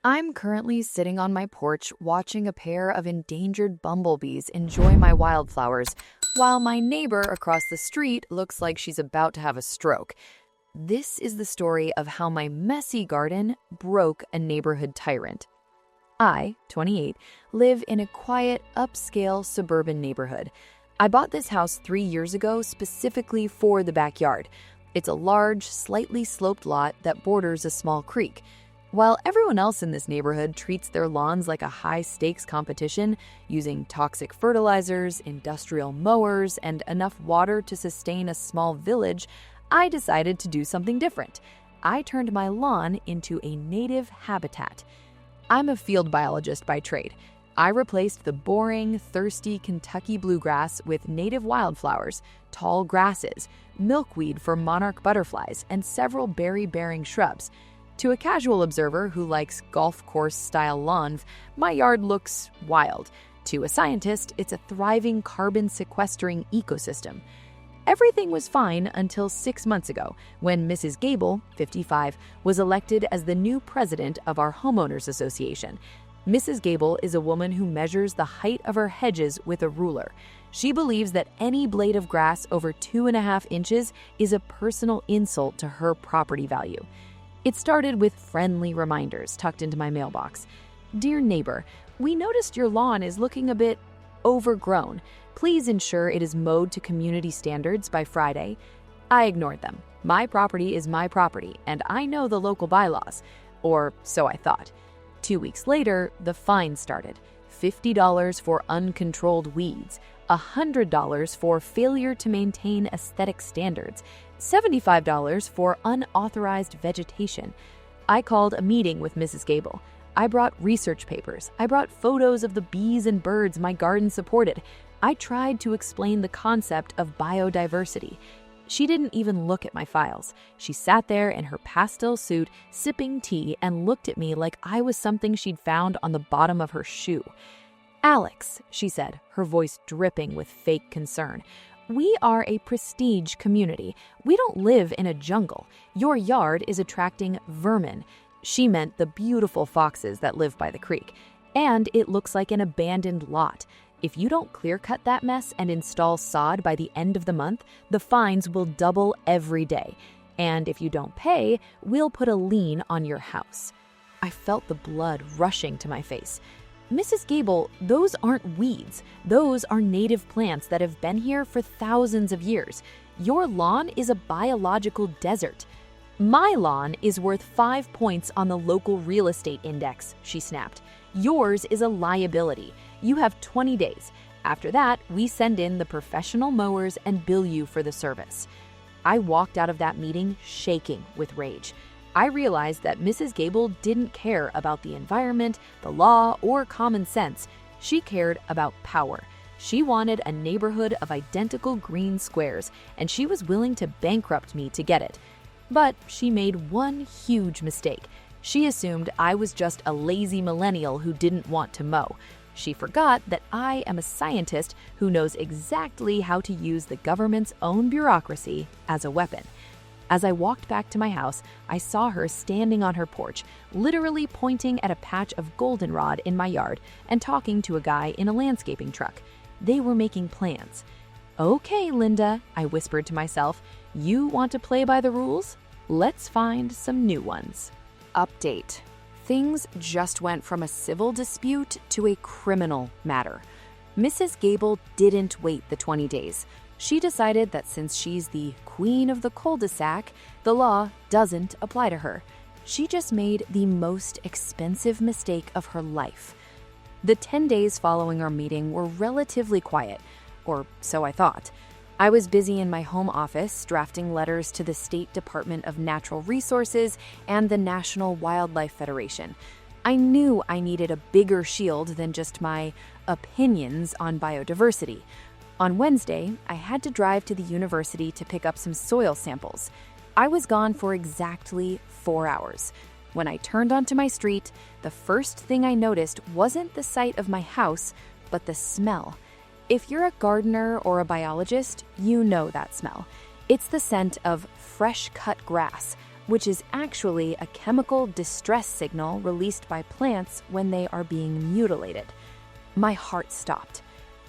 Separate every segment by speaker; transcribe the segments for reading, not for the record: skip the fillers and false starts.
Speaker 1: I'm currently sitting on my porch watching a pair of endangered bumblebees enjoy my wildflowers, while my neighbor across the street looks like she's about to have a stroke. This is the story of how my messy garden broke a neighborhood tyrant. I, 28, live in a quiet, upscale suburban neighborhood. I bought this house 3 years ago specifically for the backyard. It's a large, slightly sloped lot that borders a small creek. While everyone else in this neighborhood treats their lawns like a high-stakes competition, using toxic fertilizers, industrial mowers, and enough water to sustain a small village, I decided to do something different. I turned my lawn into a native habitat. I'm a field biologist by trade. I replaced the boring, thirsty Kentucky bluegrass with native wildflowers, tall grasses, milkweed for monarch butterflies, and several berry-bearing shrubs. To a casual observer who likes golf course-style lawns, my yard looks wild. To a scientist, it's a thriving carbon-sequestering ecosystem. Everything was fine until 6 months ago, when Mrs. Gable, 55, was elected as the new president of our homeowners association. Mrs. Gable is a woman who measures the height of her hedges with a ruler. She believes that any blade of grass over 2.5 inches is a personal insult to her property value. It started with friendly reminders tucked into my mailbox. Dear neighbor, we noticed your lawn is looking a bit overgrown. Please ensure it is mowed to community standards by Friday. I ignored them. My property is my property, and I know the local bylaws. Or so I thought. 2 weeks later, the fine started. $50 for uncontrolled weeds, $100 for failure to maintain aesthetic standards, $75 for unauthorized vegetation. I called a meeting with Mrs. Gable. I brought research papers. I brought photos of the bees and birds my garden supported. I tried to explain the concept of biodiversity. She didn't even look at my files. She sat there in her pastel suit, sipping tea, and looked at me like I was something she'd found on the bottom of her shoe. Alex, she said, her voice dripping with fake concern, we are a prestige community. We don't live in a jungle. Your yard is attracting vermin. She meant the beautiful foxes that live by the creek. And it looks like an abandoned lot. If you don't clear-cut that mess and install sod by the end of the month, the fines will double every day. And if you don't pay, we'll put a lien on your house. I felt the blood rushing to my face. Mrs. Gable, those aren't weeds. Those are native plants that have been here for thousands of years. Your lawn is a biological desert. My lawn is worth 5 points on the local real estate index, she snapped. Yours is a liability. You have 20 days. After that, we send in the professional mowers and bill you for the service. I walked out of that meeting shaking with rage. I realized that Mrs. Gable didn't care about the environment, the law, or common sense. She cared about power. She wanted a neighborhood of identical green squares, and she was willing to bankrupt me to get it. But she made one huge mistake. She assumed I was just a lazy millennial who didn't want to mow. She forgot that I am a scientist who knows exactly how to use the government's own bureaucracy as a weapon. As I walked back to my house, I saw her standing on her porch, literally pointing at a patch of goldenrod in my yard and talking to a guy in a landscaping truck. They were making plans. Okay, Linda, I whispered to myself, you want to play by the rules? Let's find some new ones. Update. Things just went from a civil dispute to a criminal matter. Mrs. Gable didn't wait the 20 days. She decided that since she's the queen of the cul-de-sac, the law doesn't apply to her. She just made the most expensive mistake of her life. The 10 days following our meeting were relatively quiet, or so I thought. I was busy in my home office drafting letters to the State Department of Natural Resources and the National Wildlife Federation. I knew I needed a bigger shield than just my opinions on biodiversity. On Wednesday, I had to drive to the university to pick up some soil samples. I was gone for exactly 4 hours. When I turned onto my street, the first thing I noticed wasn't the sight of my house, but the smell. If you're a gardener or a biologist, you know that smell. It's the scent of fresh-cut grass, which is actually a chemical distress signal released by plants when they are being mutilated. My heart stopped.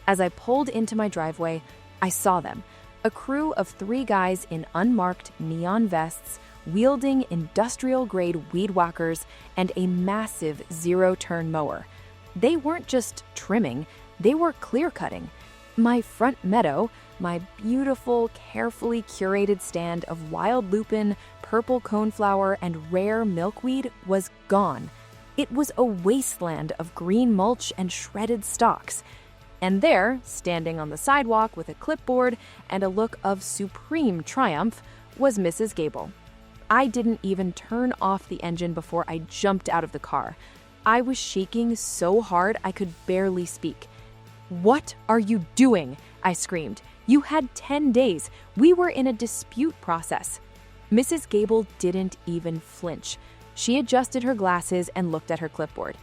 Speaker 1: As I pulled into my driveway, I saw them, a crew of 3 guys in unmarked neon vests, wielding industrial-grade weed whackers and a massive zero-turn mower. They weren't just trimming, they were clear-cutting. My front meadow, my beautiful, carefully curated stand of wild lupin, purple coneflower, and rare milkweed was gone. It was a wasteland of green mulch and shredded stalks. And there, standing on the sidewalk with a clipboard and a look of supreme triumph, was Mrs. Gable. I didn't even turn off the engine before I jumped out of the car. I was shaking so hard I could barely speak. "What are you doing?" I screamed. "You had 10 days. We were in a dispute process." Mrs. Gable didn't even flinch. She adjusted her glasses and looked at her clipboard.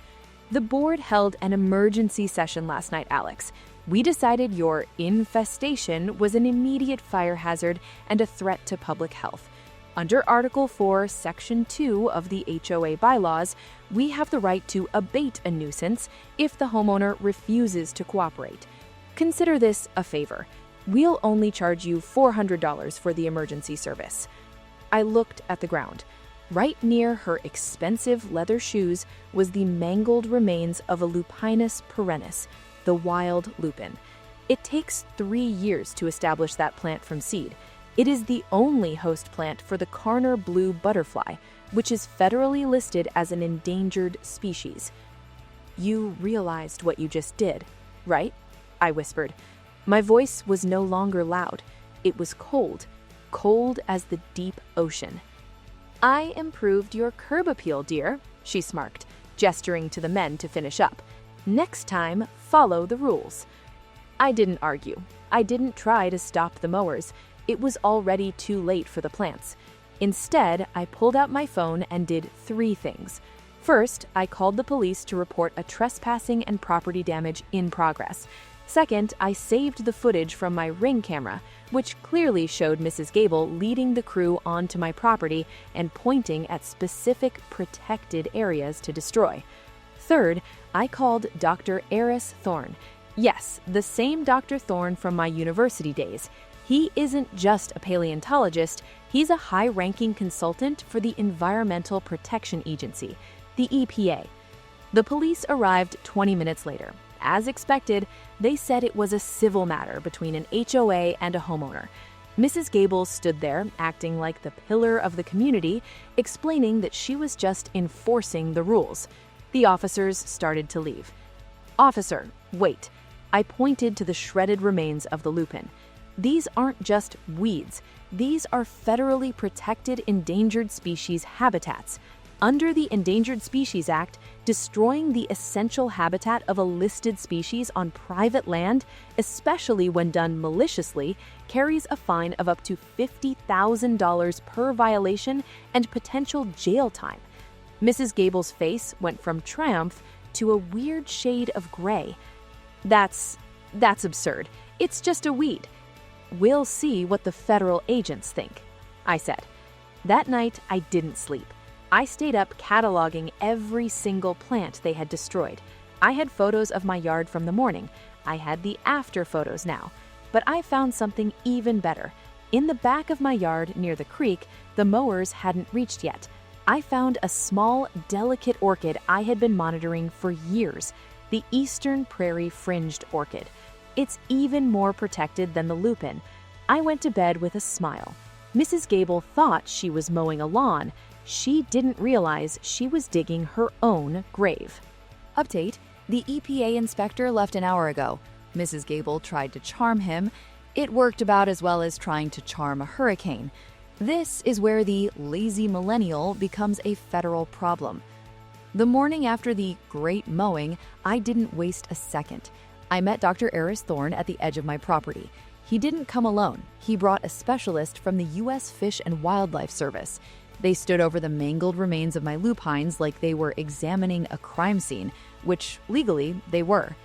Speaker 1: "The board held an emergency session last night, Alex. We decided your infestation was an immediate fire hazard and a threat to public health. Under Article 4, Section 2 of the HOA bylaws, we have the right to abate a nuisance if the homeowner refuses to cooperate. Consider this a favor. We'll only charge you $400 for the emergency service." I looked at the ground. Right near her expensive leather shoes was the mangled remains of a Lupinus perennis, the wild lupin. It takes 3 years to establish that plant from seed. It is the only host plant for the Karner Blue butterfly, which is federally listed as an endangered species. "You realized what you just did, right?" I whispered. My voice was no longer loud. It was cold, cold as the deep ocean. "I improved your curb appeal, dear," she smirked, gesturing to the men to finish up. "Next time, follow the rules." I didn't argue. I didn't try to stop the mowers. It was already too late for the plants. Instead, I pulled out my phone and did 3 things. First, I called the police to report a trespassing and property damage in progress. Second, I saved the footage from my Ring camera, which clearly showed Mrs. Gable leading the crew onto my property and pointing at specific protected areas to destroy. Third, I called Dr. Eris Thorne. Yes, the same Dr. Thorne from my university days. He isn't just a paleontologist, he's a high-ranking consultant for the Environmental Protection Agency, the EPA. The police arrived 20 minutes later. As expected, they said it was a civil matter between an HOA and a homeowner. Mrs. Gable stood there, acting like the pillar of the community, explaining that she was just enforcing the rules. The officers started to leave. "Officer, wait." I pointed to the shredded remains of the lupin. "These aren't just weeds. These are federally protected endangered species habitats. Under the Endangered Species Act, destroying the essential habitat of a listed species on private land, especially when done maliciously, carries a fine of up to $50,000 per violation and potential jail time." Mrs. Gable's face went from triumph to a weird shade of gray. That's absurd. It's just a weed." "We'll see what the federal agents think," I said. That night, I didn't sleep. I stayed up cataloging every single plant they had destroyed. I had photos of my yard from the morning. I had the after photos now. But I found something even better. In the back of my yard near the creek, the mowers hadn't reached yet. I found a small, delicate orchid I had been monitoring for years, the Eastern Prairie Fringed Orchid. It's even more protected than the lupin. I went to bed with a smile. Mrs. Gable thought she was mowing a lawn. She didn't realize she was digging her own grave. Update: the EPA inspector left an hour ago. Mrs. Gable tried to charm him. It worked about as well as trying to charm a hurricane. This is where the lazy millennial becomes a federal problem. The morning after the great mowing, I didn't waste a second. I met Dr. Eris Thorne at the edge of my property. He didn't come alone. He brought a specialist from the U.S. Fish and Wildlife Service. They stood over the mangled remains of my lupines like they were examining a crime scene, which legally they were.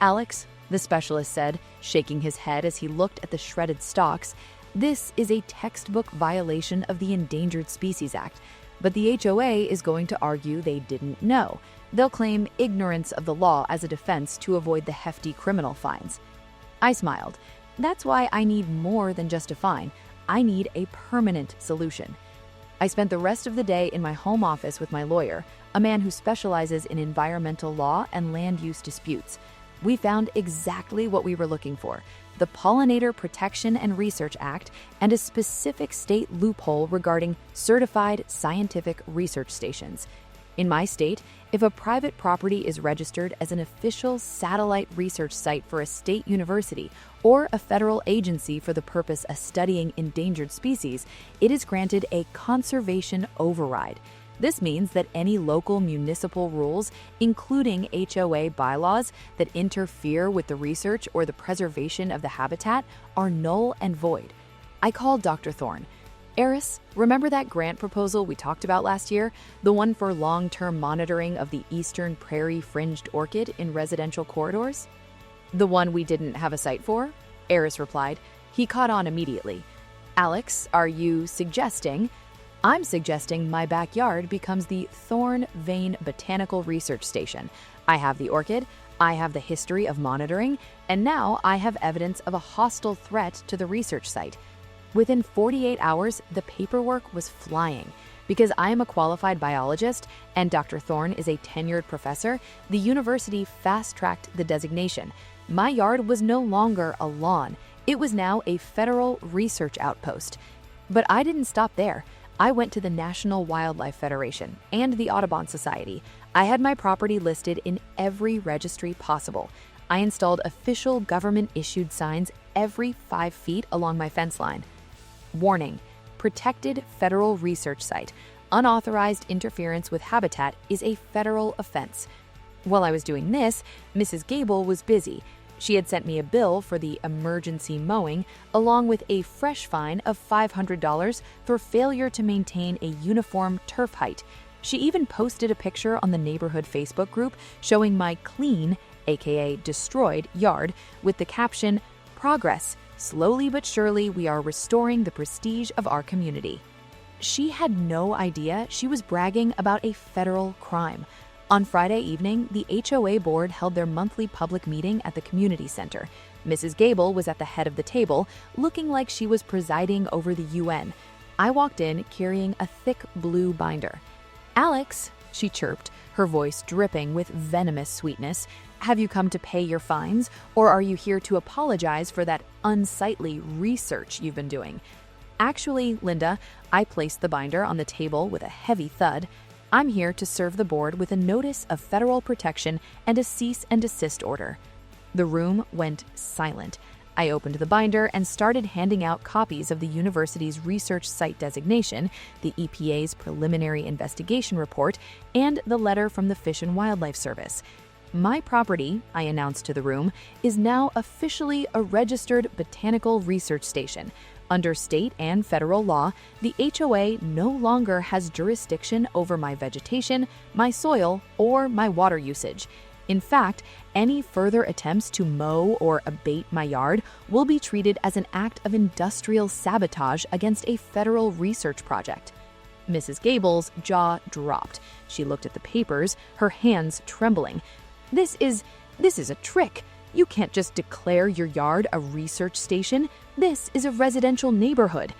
Speaker 1: "Alex," the specialist said, shaking his head as he looked at the shredded stalks, This is a textbook violation of the Endangered Species Act, but the HOA is going to argue they didn't know. They'll claim ignorance of the law as a defense to avoid the hefty criminal fines. I smiled. That's why I need more than just a fine. I need a permanent solution. I spent the rest of the day in my home office with my lawyer, a man who specializes in environmental law and land use disputes. We found exactly what we were looking for: the Pollinator Protection and Research Act and a specific state loophole regarding certified scientific research stations. In my state, if a private property is registered as an official satellite research site for a state university or a federal agency for the purpose of studying endangered species, it is granted a conservation override. This means that any local municipal rules, including HOA bylaws that interfere with the research or the preservation of the habitat, are null and void. I called Dr. Thorne. Eris, remember that grant proposal we talked about last year? The one for long-term monitoring of the eastern prairie fringed orchid in residential corridors? The one we didn't have a site for? Eris replied. He caught on immediately. Alex, are you suggesting? I'm suggesting my backyard becomes the Thorne Vane Botanical Research Station. I have the orchid, I have the history of monitoring, and now I have evidence of a hostile threat to the research site. Within 48 hours, the paperwork was flying. Because I am a qualified biologist and Dr. Thorne is a tenured professor, the university fast-tracked the designation. My yard was no longer a lawn. It was now a federal research outpost. But I didn't stop there. I went to the National Wildlife Federation and the Audubon Society. I had my property listed in every registry possible. I installed official government-issued signs every 5 feet along my fence line. Warning: protected federal research site. Unauthorized interference with habitat is a federal offense. While I was doing this, Mrs. Gable was busy. She had sent me a bill for the emergency mowing, along with a fresh fine of $500 for failure to maintain a uniform turf height. She even posted a picture on the neighborhood Facebook group showing my clean, aka destroyed, yard with the caption, "Progress. Slowly but surely, we are restoring the prestige of our community." She had no idea she was bragging about a federal crime. On Friday evening, the HOA board held their monthly public meeting at the community center. Mrs. Gable was at the head of the table, looking like she was presiding over the UN. I walked in carrying a thick blue binder. "Alex," she chirped, her voice dripping with venomous sweetness, "have you come to pay your fines, or are you here to apologize for that unsightly research you've been doing?" "Actually, Linda," I placed the binder on the table with a heavy thud, "I'm here to serve the board with a notice of federal protection and a cease and desist order." The room went silent. I opened the binder and started handing out copies of the university's research site designation, the EPA's preliminary investigation report, and the letter from the Fish and Wildlife Service. "My property," I announced to the room, "is now officially a registered botanical research station. Under state and federal law, the HOA no longer has jurisdiction over my vegetation, my soil, or my water usage. In fact, any further attempts to mow or abate my yard will be treated as an act of industrial sabotage against a federal research project." Mrs. Gable's jaw dropped. She looked at the papers, her hands trembling. This is a trick. You can't just declare your yard a research station. This is a residential neighborhood."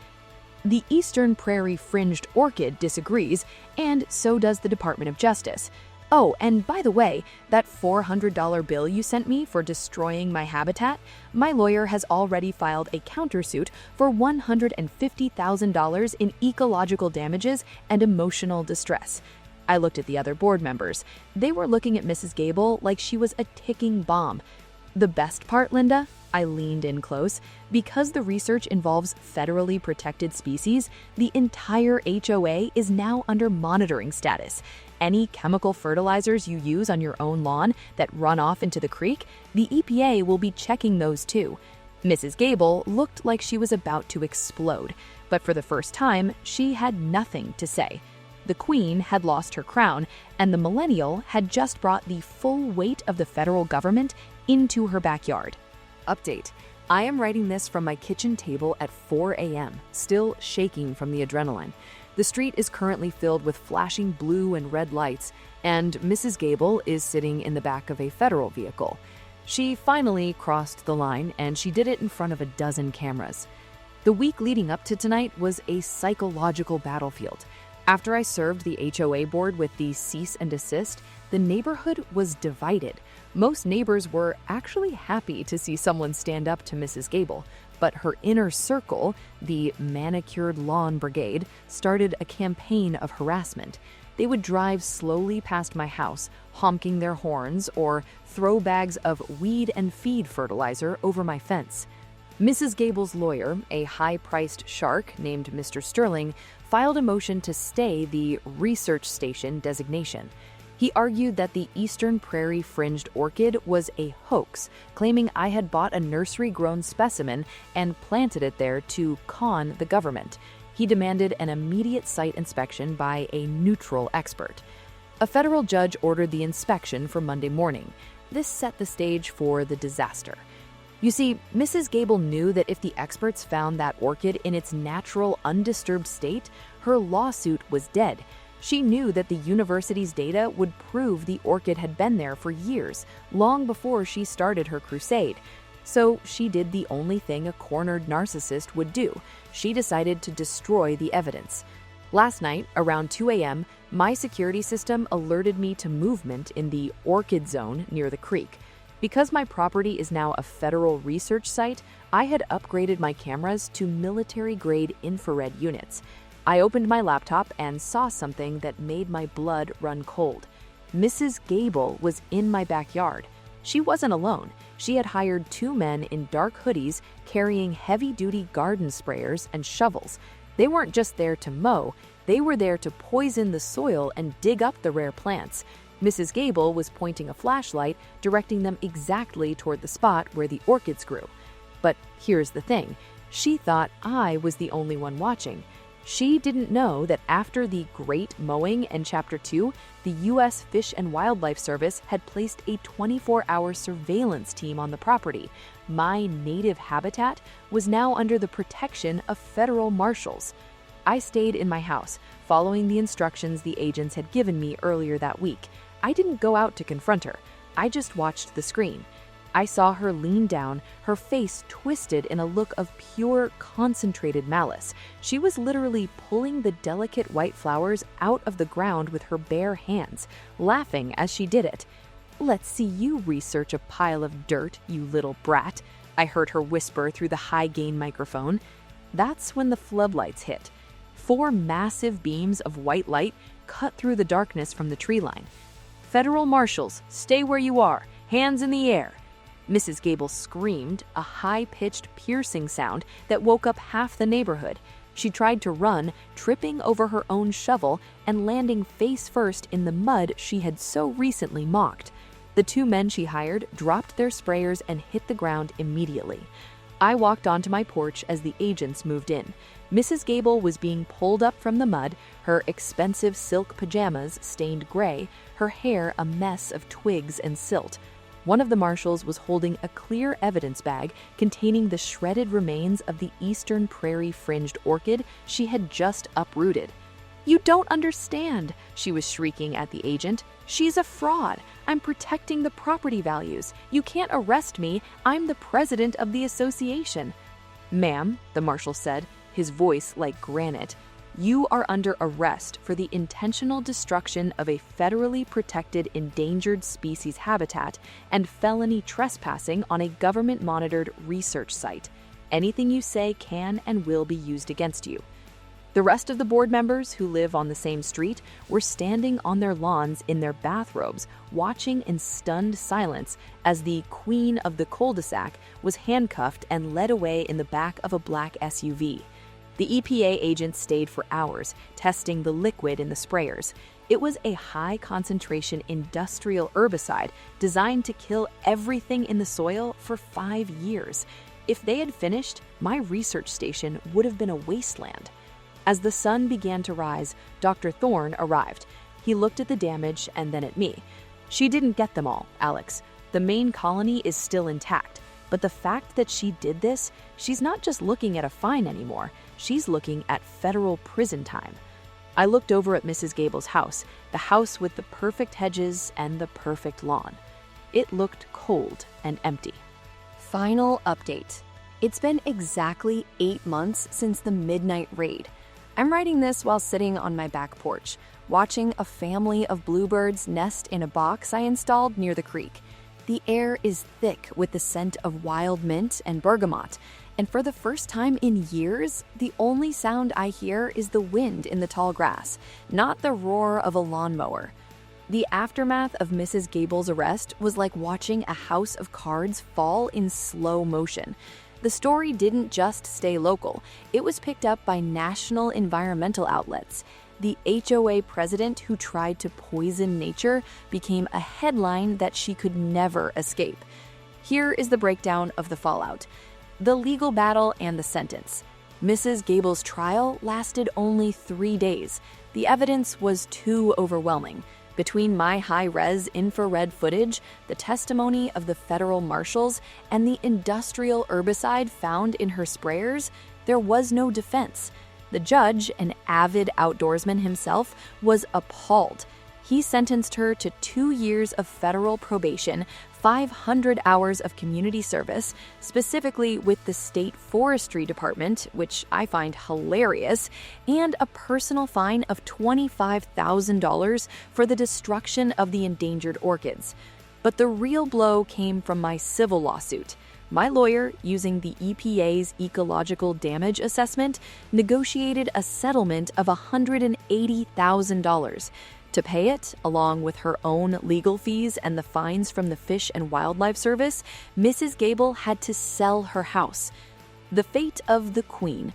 Speaker 1: The Eastern Prairie Fringed Orchid disagrees, and so does the Department of Justice. Oh, and by the way, that $400 bill you sent me for destroying my habitat, my lawyer has already filed a countersuit for $150,000 in ecological damages and emotional distress. I looked at the other board members. They were looking at Mrs. Gable like she was a ticking bomb. The best part, Linda? I leaned in close. Because the research involves federally protected species, the entire HOA is now under monitoring status. Any chemical fertilizers you use on your own lawn that run off into the creek, the EPA will be checking those too. Mrs. Gable looked like she was about to explode, but for the first time, she had nothing to say. The Queen had lost her crown, and the millennial had just brought the full weight of the federal government into her backyard. Update: I am writing this from my kitchen table at 4 a.m., still shaking from the adrenaline. The street is currently filled with flashing blue and red lights, and Mrs. Gable is sitting in the back of a federal vehicle. She finally crossed the line, and she did it in front of a dozen cameras. The week leading up to tonight was a psychological battlefield. After I served the HOA board with the cease and desist, the neighborhood was divided. Most neighbors were actually happy to see someone stand up to Mrs. Gable, but her inner circle, the manicured lawn brigade, started a campaign of harassment. They would drive slowly past my house, honking their horns, or throw bags of weed and feed fertilizer over my fence. Mrs. Gable's lawyer, a high-priced shark named Mr. Sterling, filed a motion to stay the research station designation. He argued that the Eastern Prairie Fringed Orchid was a hoax, claiming I had bought a nursery-grown specimen and planted it there to con the government. He demanded an immediate site inspection by a neutral expert. A federal judge ordered the inspection for Monday morning. This set the stage for the disaster. You see, Mrs. Gable knew that if the experts found that orchid in its natural, undisturbed state, her lawsuit was dead. She knew that the university's data would prove the orchid had been there for years, long before she started her crusade. So she did the only thing a cornered narcissist would do. She decided to destroy the evidence. Last night, around 2 a.m., my security system alerted me to movement in the orchid zone near the creek. Because my property is now a federal research site, I had upgraded my cameras to military-grade infrared units. I opened my laptop and saw something that made my blood run cold. Mrs. Gable was in my backyard. She wasn't alone. She had hired 2 men in dark hoodies carrying heavy-duty garden sprayers and shovels. They weren't just there to mow, they were there to poison the soil and dig up the rare plants. Mrs. Gable was pointing a flashlight, directing them exactly toward the spot where the orchids grew. But here's the thing, she thought I was the only one watching. She didn't know that after the Great Mowing in Chapter 2, the U.S. Fish and Wildlife Service had placed a 24-hour surveillance team on the property. My native habitat was now under the protection of federal marshals. I stayed in my house, following the instructions the agents had given me earlier that week. I didn't go out to confront her. I just watched the screen. I saw her lean down, her face twisted in a look of pure, concentrated malice. She was literally pulling the delicate white flowers out of the ground with her bare hands, laughing as she did it. "Let's see you research a pile of dirt, you little brat," I heard her whisper through the high-gain microphone. That's when the floodlights hit. 4 massive beams of white light cut through the darkness from the tree line. "Federal marshals, stay where you are, hands in the air." Mrs. Gable screamed, a high-pitched, piercing sound that woke up half the neighborhood. She tried to run, tripping over her own shovel and landing face first in the mud she had so recently mocked. The 2 men she hired dropped their sprayers and hit the ground immediately. I walked onto my porch as the agents moved in. Mrs. Gable was being pulled up from the mud, her expensive silk pajamas stained gray, her hair a mess of twigs and silt. One of the marshals was holding a clear evidence bag containing the shredded remains of the Eastern Prairie Fringed Orchid she had just uprooted. "You don't understand," she was shrieking at the agent. "She's a fraud. I'm protecting the property values. You can't arrest me. I'm the president of the association." "Ma'am," the marshal said, his voice like granite, "you are under arrest for the intentional destruction of a federally protected endangered species habitat and felony trespassing on a government-monitored research site. Anything you say can and will be used against you." The rest of the board members who live on the same street were standing on their lawns in their bathrobes, watching in stunned silence as the queen of the cul-de-sac was handcuffed and led away in the back of a black SUV. The EPA agents stayed for hours, testing the liquid in the sprayers. It was a high-concentration industrial herbicide designed to kill everything in the soil for 5 years. If they had finished, my research station would have been a wasteland. As the sun began to rise, Dr. Thorne arrived. He looked at the damage and then at me. "She didn't get them all, Alex. The main colony is still intact. But the fact that she did this, she's not just looking at a fine anymore, she's looking at federal prison time. I looked over at Mrs. Gable's house, the house with the perfect hedges and the perfect lawn. It looked cold and empty. Final update. It's been exactly 8 months since the midnight raid. I'm writing this while sitting on my back porch, watching a family of bluebirds nest in a box I installed near the creek. The air is thick with the scent of wild mint and bergamot, and for the first time in years, the only sound I hear is the wind in the tall grass, not the roar of a lawnmower. The aftermath of Mrs. Gable's arrest was like watching a house of cards fall in slow motion. The story didn't just stay local, it was picked up by national environmental outlets. The HOA president who tried to poison nature became a headline that she could never escape. Here is the breakdown of the fallout. The legal battle and the sentence. Mrs. Gable's trial lasted only 3 days. The evidence was too overwhelming. Between my high-res infrared footage, the testimony of the federal marshals, and the industrial herbicide found in her sprayers, there was no defense. The judge, an avid outdoorsman himself, was appalled. He sentenced her to 2 years of federal probation, 500 hours of community service, specifically with the state forestry department, which I find hilarious, and a personal fine of $25,000 for the destruction of the endangered orchids. But the real blow came from my civil lawsuit. My lawyer, using the EPA's ecological damage assessment, negotiated a settlement of $180,000. To pay it, along with her own legal fees and the fines from the Fish and Wildlife Service, Mrs. Gable had to sell her house. The fate of the Queen.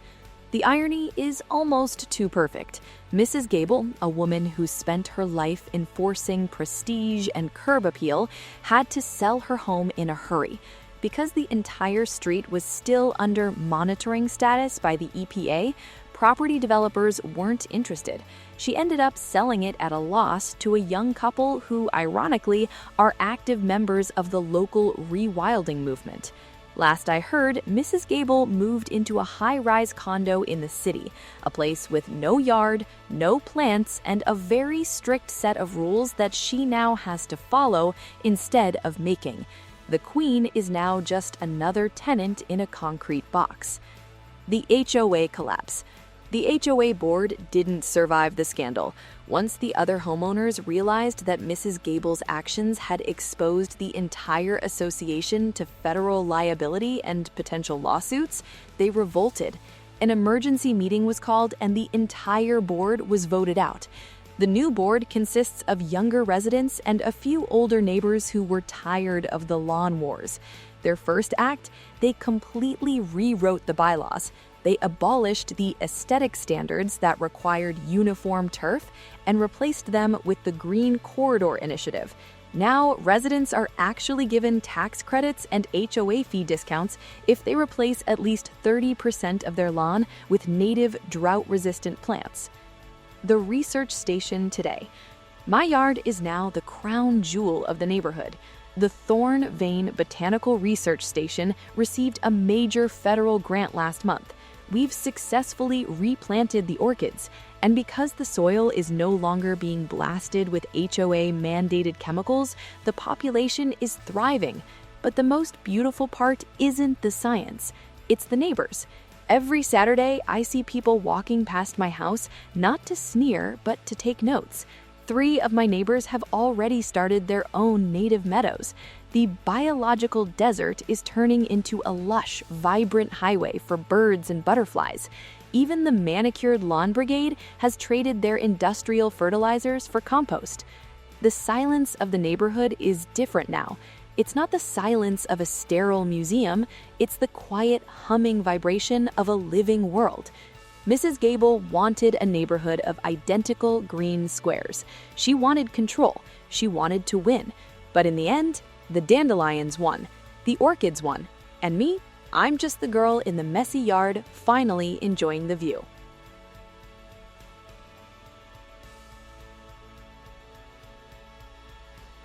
Speaker 1: The irony is almost too perfect. Mrs. Gable, a woman who spent her life enforcing prestige and curb appeal, had to sell her home in a hurry. Because the entire street was still under monitoring status by the EPA, property developers weren't interested. She ended up selling it at a loss to a young couple who, ironically, are active members of the local Rewilding movement. Last I heard, Mrs. Gable moved into a high-rise condo in the city, a place with no yard, no plants, and a very strict set of rules that she now has to follow instead of making. The Queen is now just another tenant in a concrete box. The HOA collapse. The HOA board didn't survive the scandal. Once the other homeowners realized that Mrs. Gable's actions had exposed the entire association to federal liability and potential lawsuits, they revolted. An emergency meeting was called and the entire board was voted out. The new board consists of younger residents and a few older neighbors who were tired of the lawn wars. Their first act, they completely rewrote the bylaws. They abolished the aesthetic standards that required uniform turf and replaced them with the Green Corridor Initiative. Now, residents are actually given tax credits and HOA fee discounts if they replace at least 30% of their lawn with native drought-resistant plants. The research station today. My yard is now the crown jewel of the neighborhood. The Thorn Vein Botanical Research Station received a major federal grant last month. We've successfully replanted the orchids, and because the soil is no longer being blasted with HOA-mandated chemicals, the population is thriving. But the most beautiful part isn't the science, it's the neighbors. Every Saturday, I see people walking past my house, not to sneer, but to take notes. 3 of my neighbors have already started their own native meadows. The biological desert is turning into a lush, vibrant highway for birds and butterflies. Even the manicured lawn brigade has traded their industrial fertilizers for compost. The silence of the neighborhood is different now. It's not the silence of a sterile museum, it's the quiet, humming vibration of a living world. Mrs. Gable wanted a neighborhood of identical green squares. She wanted control. She wanted to win. But in the end, the dandelions won. The orchids won. And me, I'm just the girl in the messy yard, finally enjoying the view.